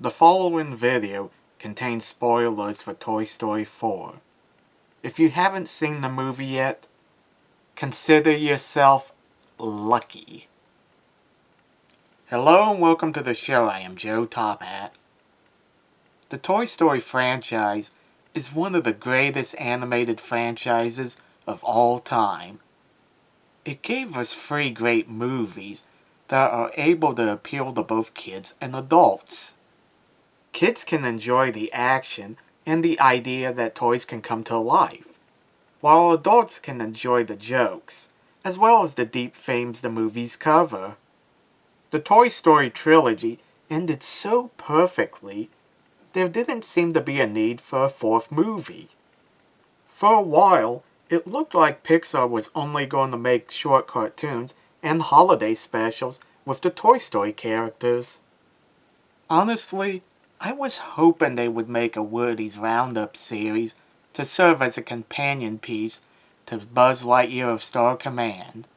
The following video contains spoilers for Toy Story 4. If you haven't seen the movie yet, consider yourself lucky. Hello and welcome to the show. I am Joe Tophat. The Toy Story franchise is one of the greatest animated franchises of all time. It gave us 3 great movies that are able to appeal to both kids and adults. Kids can enjoy the action and the idea that toys can come to life, while adults can enjoy the jokes, as well as the deep themes the movies cover. The Toy Story trilogy ended so perfectly, there didn't seem to be a need for a 4th movie. For a while, it looked like Pixar was only going to make short cartoons and holiday specials with the Toy Story characters. Honestly, I was hoping they would make a Woody's Roundup series to serve as a companion piece to Buzz Lightyear of Star Command.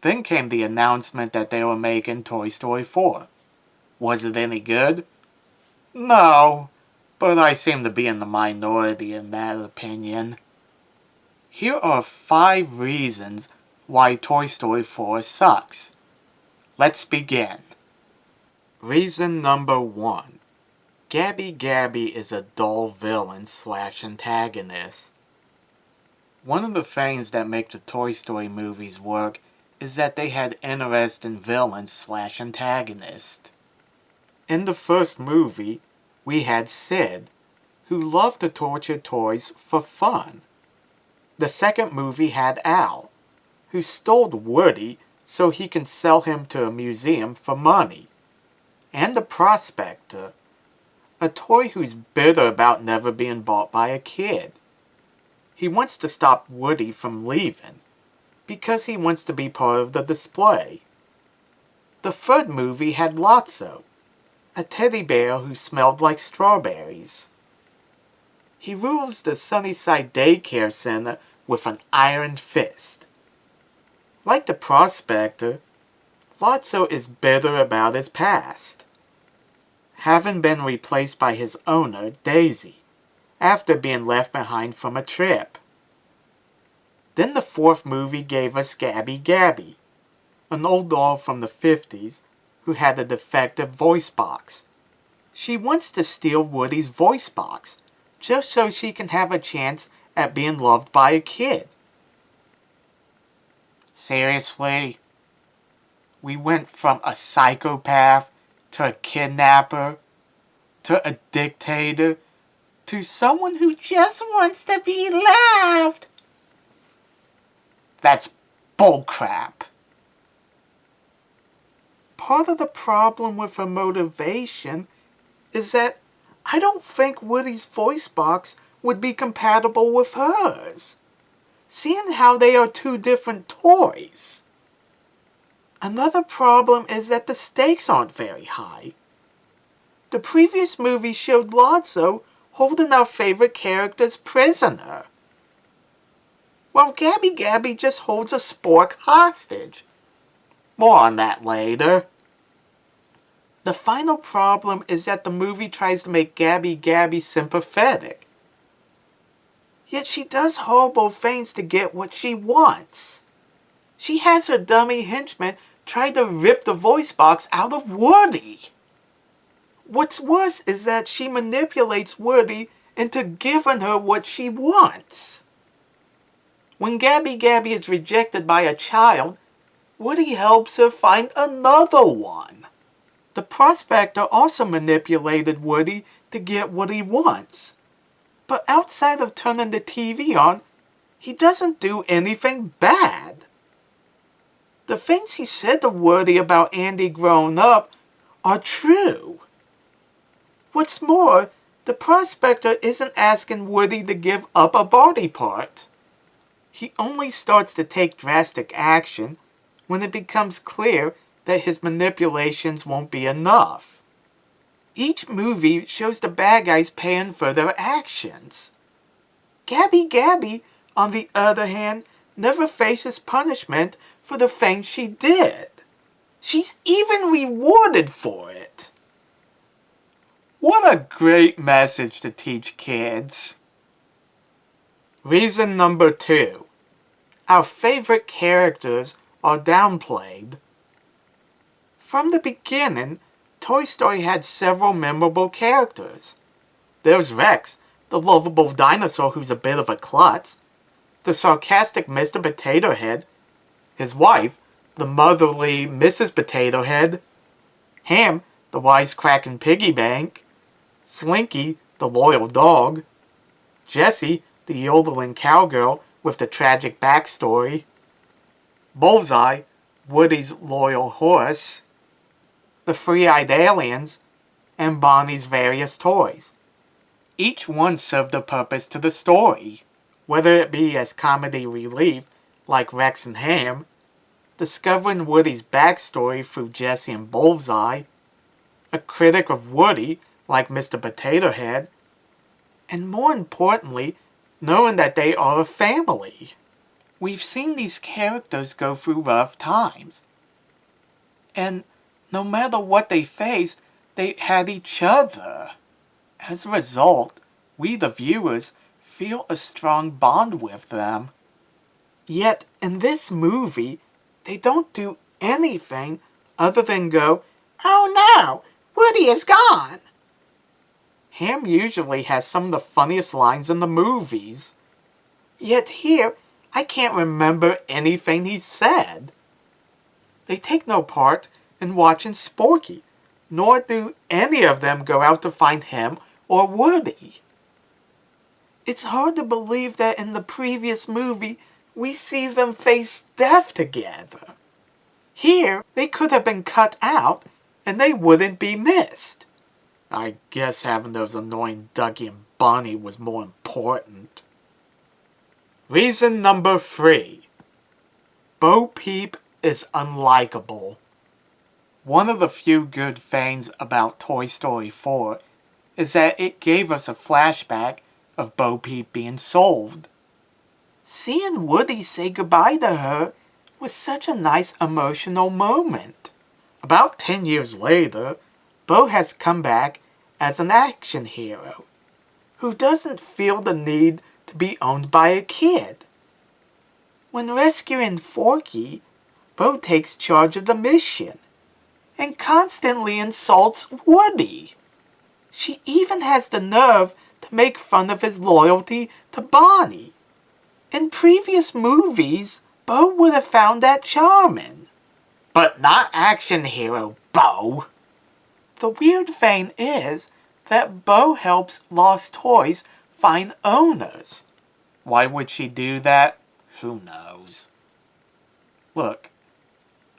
Then came the announcement that they were making Toy Story 4. Was it any good? No, but I seem to be in the minority in that opinion. Here are 5 reasons why Toy Story 4 sucks. Let's begin. Reason number 1. Gabby is a dull villain/antagonist. One of the things that make the Toy Story movies work is that they had interesting villains/antagonists. In the first movie, we had Sid, who loved to torture toys for fun. The second movie had Al, who stole Woody so he can sell him to a museum for money. And the Prospector, a toy who's bitter about never being bought by a kid. He wants to stop Woody from leaving, because he wants to be part of the display. The third movie had Lotso, a teddy bear who smelled like strawberries. He rules the Sunnyside Daycare Center with an iron fist. Like the Prospector, Lotso is bitter about his past, having been replaced by his owner, Daisy, after being left behind from a trip. Then the 4th movie gave us Gabby, an old doll from the 50s who had a defective voice box. She wants to steal Woody's voice box, just so she can have a chance at being loved by a kid. Seriously? We went from a psychopath to a kidnapper, to a dictator, to someone who just wants to be loved. That's bullcrap. Part of the problem with her motivation is that I don't think Woody's voice box would be compatible with hers, seeing how they are 2 different toys. Another problem is that the stakes aren't very high. The previous movie showed Lotso holding our favorite characters prisoner, while Gabby just holds a Spork hostage. More on that later. The final problem is that the movie tries to make Gabby sympathetic. Yet she does horrible things to get what she wants. She has her dummy henchman try to rip the voice box out of Woody. What's worse is that she manipulates Woody into giving her what she wants. When Gabby is rejected by a child, Woody helps her find another one. The Prospector also manipulated Woody to get what he wants. But outside of turning the TV on, he doesn't do anything bad. The things he said to Woody about Andy growing up are true. What's more, the Prospector isn't asking Woody to give up a body part. He only starts to take drastic action when it becomes clear that his manipulations won't be enough. Each movie shows the bad guys paying for their actions. Gabby, on the other hand, never faces punishment for the things she did. She's even rewarded for it. What a great message to teach kids. Reason number 2. Our favorite characters are downplayed. From the beginning, Toy Story had several memorable characters. There's Rex, the lovable dinosaur who's a bit of a klutz, the sarcastic Mr. Potato Head, his wife, the motherly Mrs. Potato Head, Ham, the wisecracking piggy bank, Slinky, the loyal dog, Jessie, the yodeling cowgirl with the tragic backstory, Bullseye, Woody's loyal horse, the three-eyed aliens, and Bonnie's various toys. Each one served a purpose to the story, whether it be as comedy relief, like Rex and Ham, discovering Woody's backstory through Jessie and Bullseye, a critic of Woody, like Mr. Potato Head, and more importantly, knowing that they are a family. We've seen these characters go through rough times, and no matter what they faced, they had each other. As a result, we the viewers feel a strong bond with them. Yet, in this movie, they don't do anything other than go, "Oh no, Woody is gone!" Ham usually has some of the funniest lines in the movies. Yet here, I can't remember anything he said. They take no part in watching Sporky, nor do any of them go out to find him or Woody. It's hard to believe that in the previous movie, we see them face death together. Here, they could have been cut out, and they wouldn't be missed. I guess having those annoying Dougie and Bonnie was more important. Reason number 3. Bo Peep is unlikable. One of the few good things about Toy Story 4 is that it gave us a flashback of Bo Peep being solved. Seeing Woody say goodbye to her was such a nice emotional moment. About 10 years later, Bo has come back as an action hero who doesn't feel the need to be owned by a kid. When rescuing Forky, Bo takes charge of the mission and constantly insults Woody. She even has the nerve to make fun of his loyalty to Bonnie. In previous movies, Bo would have found that charming. But not action hero Bo. The weird thing is that Bo helps lost toys find owners. Why would she do that? Who knows? Look,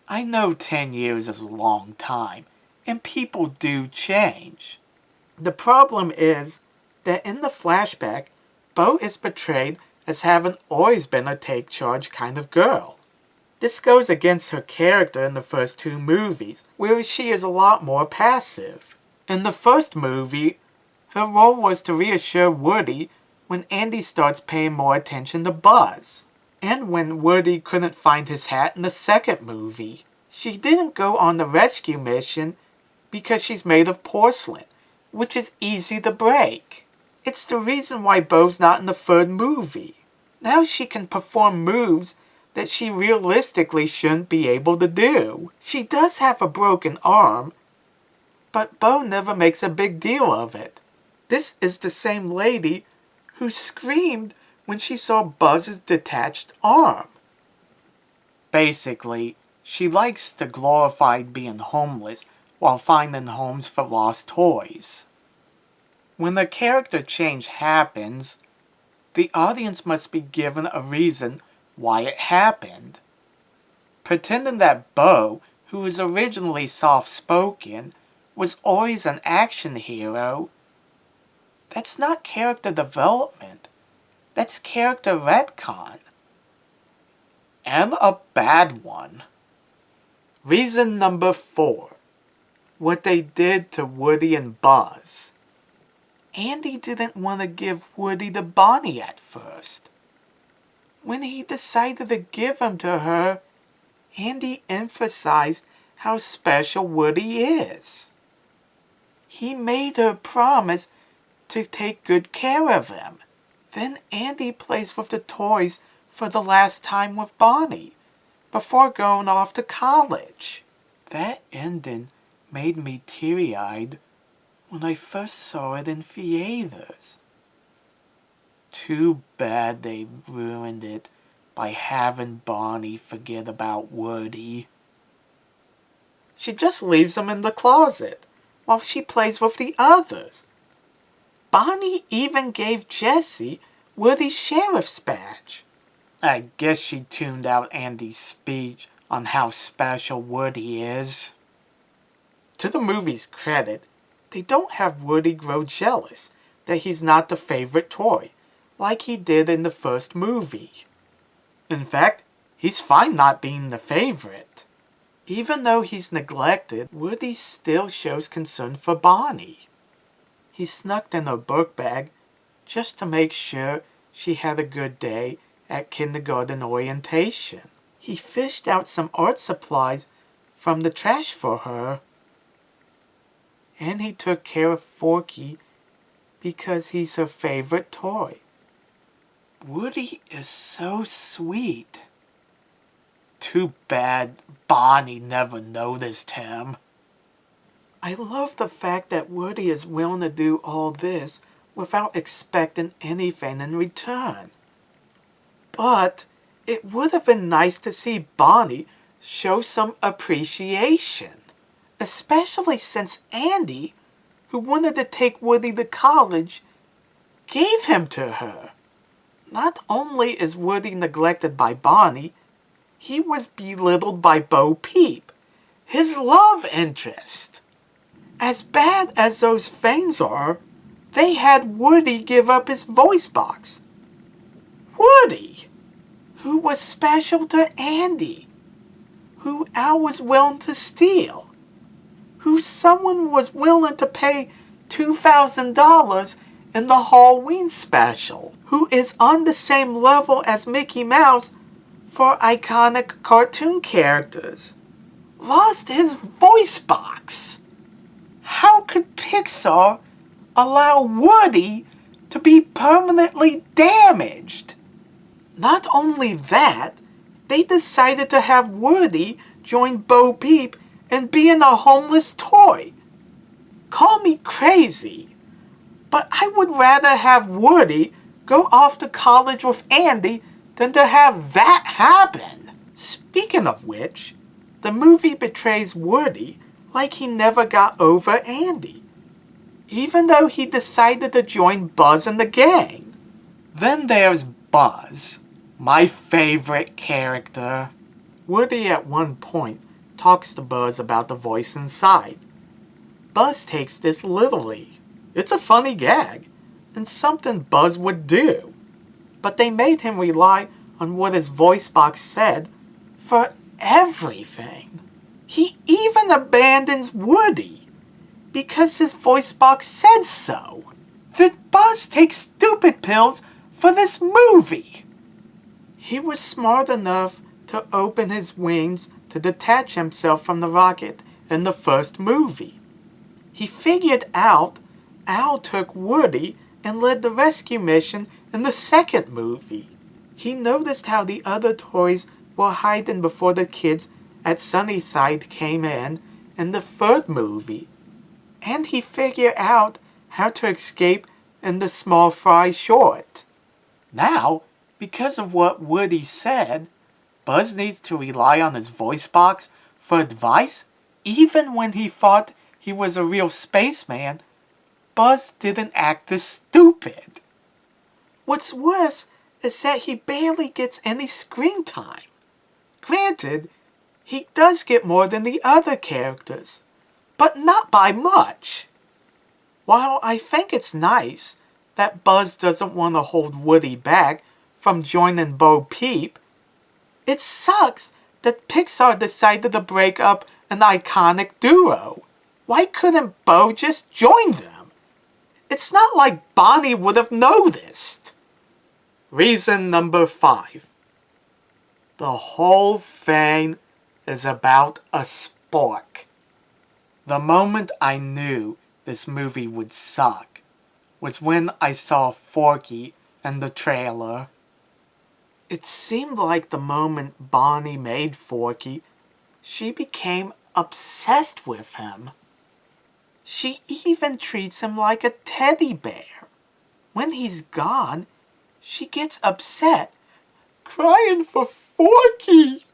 I know 10 years is a long time, and people do change. The problem is that in the flashback, Bo is portrayed as having always been a take-charge kind of girl. This goes against her character in the first 2 movies, where she is a lot more passive. In the first movie, her role was to reassure Woody when Andy starts paying more attention to Buzz, and when Woody couldn't find his hat in the second movie. She didn't go on the rescue mission because she's made of porcelain, which is easy to break. It's the reason why Bo's not in the third movie. Now she can perform moves that she realistically shouldn't be able to do. She does have a broken arm, but Bo never makes a big deal of it. This is the same lady who screamed when she saw Buzz's detached arm. Basically, she likes to glorify being homeless while finding homes for lost toys. When the character change happens, the audience must be given a reason why it happened. Pretending that Bo, who was originally soft-spoken, was always an action hero, that's not character development. That's character retcon. And a bad one. Reason number 4. What they did to Woody and Buzz. Andy didn't want to give Woody to Bonnie at first. When he decided to give him to her, Andy emphasized how special Woody is. He made her promise to take good care of him. Then Andy plays with the toys for the last time with Bonnie, before going off to college. That ending made me teary-eyed when I first saw it in theaters. Too bad they ruined it by having Bonnie forget about Woody. She just leaves him in the closet while she plays with the others. Bonnie even gave Jessie Woody's sheriff's badge. I guess she tuned out Andy's speech on how special Woody is. To the movie's credit, they don't have Woody grow jealous that he's not the favorite toy, like he did in the first movie. In fact, he's fine not being the favorite. Even though he's neglected, Woody still shows concern for Bonnie. He snuck in her book bag just to make sure she had a good day at kindergarten orientation. He fished out some art supplies from the trash for her. And he took care of Forky because he's her favorite toy. Woody is so sweet. Too bad Bonnie never noticed him. I love the fact that Woody is willing to do all this without expecting anything in return. But it would have been nice to see Bonnie show some appreciation, especially since Andy, who wanted to take Woody to college, gave him to her. Not only is Woody neglected by Bonnie, he was belittled by Bo Peep, his love interest. As bad as those things are, they had Woody give up his voice box. Woody, who was special to Andy, who Al was willing to steal, who someone was willing to pay $2,000 in the Halloween special, who is on the same level as Mickey Mouse for iconic cartoon characters, lost his voice box. How could Pixar allow Woody to be permanently damaged? Not only that, they decided to have Woody join Bo Peep and being a homeless toy. Call me crazy, but I would rather have Woody go off to college with Andy than to have that happen. Speaking of which, the movie betrays Woody like he never got over Andy, even though he decided to join Buzz and the gang. Then there's Buzz, my favorite character. Woody at one point talks to Buzz about the voice inside. Buzz takes this literally. It's a funny gag, and something Buzz would do. But they made him rely on what his voice box said for everything. He even abandons Woody because his voice box said so. Did Buzz take stupid pills for this movie? He was smart enough to open his wings to detach himself from the rocket in the first movie. He figured out Al took Woody and led the rescue mission in the second movie. He noticed how the other toys were hiding before the kids at Sunnyside came in the third movie. And he figured out how to escape in the Small Fry short. Now, because of what Woody said, Buzz needs to rely on his voice box for advice. Even when he thought he was a real spaceman, Buzz didn't act this stupid. What's worse is that he barely gets any screen time. Granted, he does get more than the other characters, but not by much. While I think it's nice that Buzz doesn't want to hold Woody back from joining Bo Peep, it sucks that Pixar decided to break up an iconic duo. Why couldn't Bo just join them? It's not like Bonnie would have noticed. Reason number 5. The whole thing is about a spork. The moment I knew this movie would suck was when I saw Forky in the trailer. It seemed like the moment Bonnie made Forky, she became obsessed with him. She even treats him like a teddy bear. When he's gone, she gets upset, crying for Forky.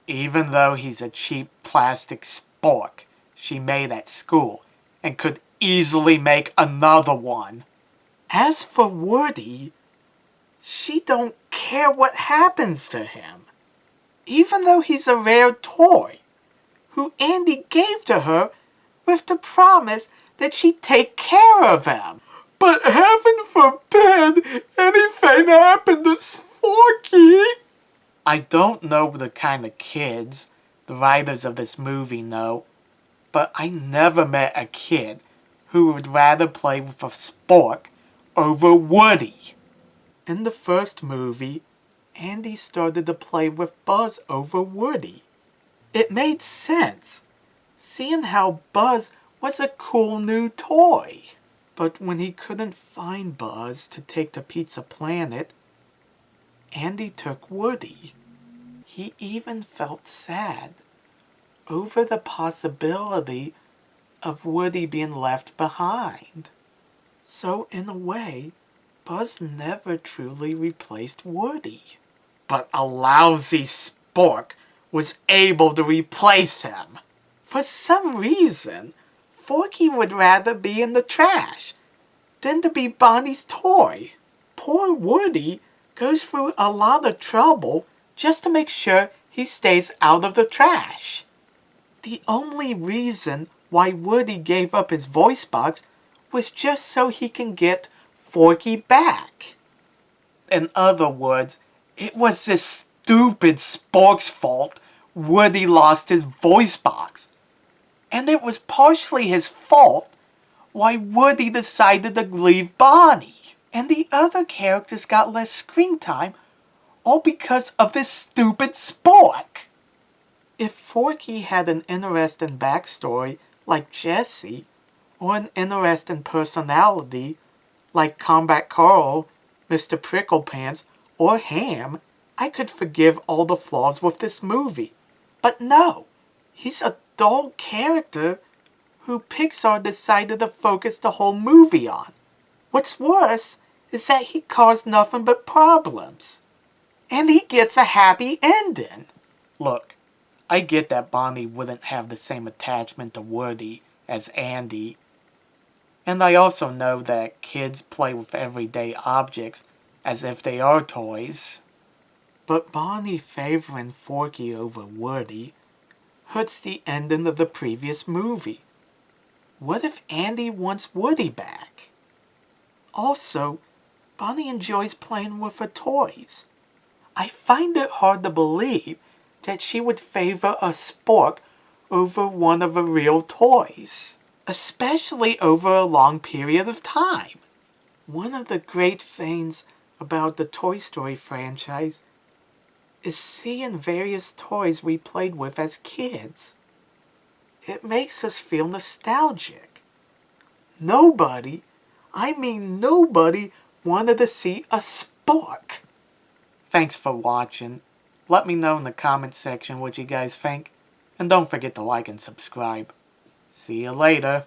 Even though he's a cheap plastic spork she made at school and could easily make another one. As for Woody, she don't care what happens to him. Even though he's a rare toy, who Andy gave to her with the promise that she'd take care of him. But heaven forbid anything happened to Forky. I don't know the kind of kids the writers of this movie know, but I never met a kid who would rather play with a spork over Woody. In the first movie, Andy started to play with Buzz over Woody. It made sense, seeing how Buzz was a cool new toy. But when he couldn't find Buzz to take to Pizza Planet, Andy took Woody. He even felt sad over the possibility of Woody being left behind. So in a way, Buzz never truly replaced Woody. But a lousy spork was able to replace him. For some reason, Forky would rather be in the trash than to be Bonnie's toy. Poor Woody goes through a lot of trouble just to make sure he stays out of the trash. The only reason why Woody gave up his voice box was just so he can get Forky back. In other words, it was this stupid Spork's fault Woody lost his voice box. And it was partially his fault why Woody decided to leave Bonnie. And the other characters got less screen time, all because of this stupid Spork. If Forky had an interesting backstory like Jessie, or an interesting personality like Combat Carl, Mr. Pricklepants, or Ham, I could forgive all the flaws with this movie. But no, he's a dull character who Pixar decided to focus the whole movie on. What's worse is that he caused nothing but problems. And he gets a happy ending. Look, I get that Bonnie wouldn't have the same attachment to Woody as Andy. And I also know that kids play with everyday objects as if they are toys. But Bonnie favoring Forky over Woody hurts the ending of the previous movie. What if Andy wants Woody back? Also, Bonnie enjoys playing with her toys. I find it hard to believe that she would favor a spork over one of her real toys, especially over a long period of time. One of the great things about the Toy Story franchise is seeing various toys we played with as kids. It makes us feel nostalgic. Nobody, I mean nobody, wanted to see a spork. Thanks for watching. Let me know in the comment section what you guys think. And don't forget to like and subscribe. See you later.